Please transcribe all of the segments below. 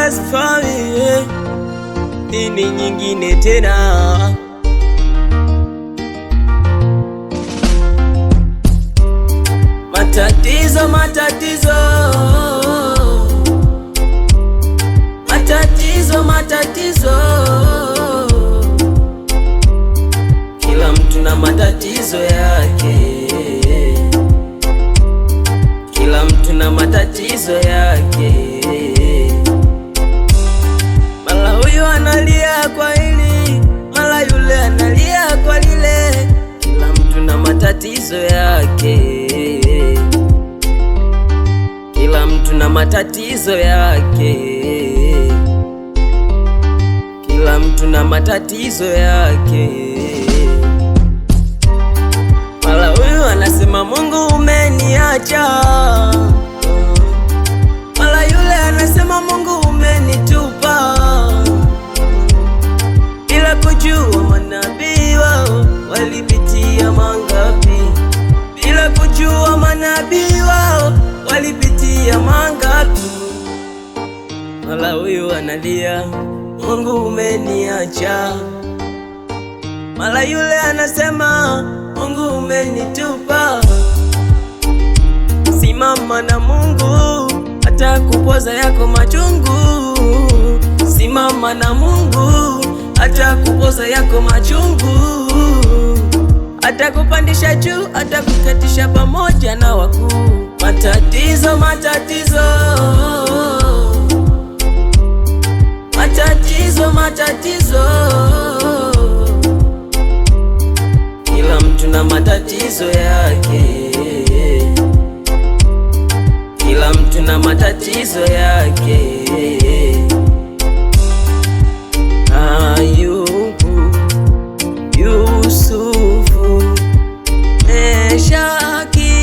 just family, nini nyingine tena? Matatizo, matatizo, matatizo, matatizo, kila mtu na matatizo yake, kila mtu na matatizo yake. Mara huyu analia kwa hili, mara yule analia kwa lile, kila mtu na matatizo yake, kila mtu na matatizo yake, kila mtu na matatizo yake. Mara huyu anasema Mungu umeniacha, mara yule anasema Mungu umenitupa, bila kujua manabii wao walipitia mangapi, bila kujua manabii wao walipitia mangapi. Mara huyu analia Mungu umeniacha, mara yule anasema Mungu umenitupa. Simama na Mungu atakupoza yako machungu, simama na Mungu atakupoza yako machungu, atakupandisha juu, atakukatisha pamoja na wakuu. Matatizo, matatizo, matatizo, matatizo, kila mtu na matatizo yake, kila mtu na matatizo yake. Ayubu, Yusufu, Meshaki,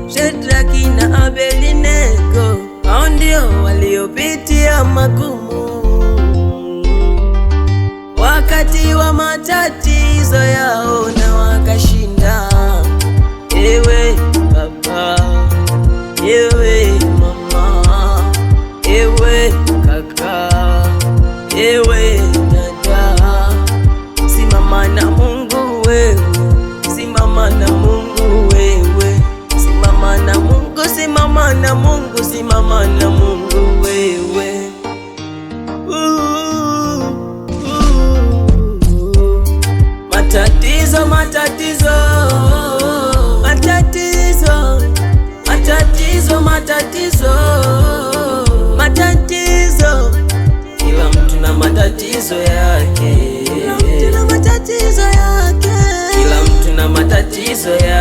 Shadraki na Abednego, hao ndio waliopitia magumu wakati wa matatizo yao na wakashinda. Ewe baba, ewe mama, ewe kaka, ewe dada, simama na Mungu wewe, simama na Mungu wewe, simama na Mungu, simama na Mungu, simama na Mungu wewe. Matatizo, matatizo, matatizo, matatizo, matatizo, matatizo, kila mtu na matatizo yake, kila mtu na matatizo yake, kila mtu na matatizo yake.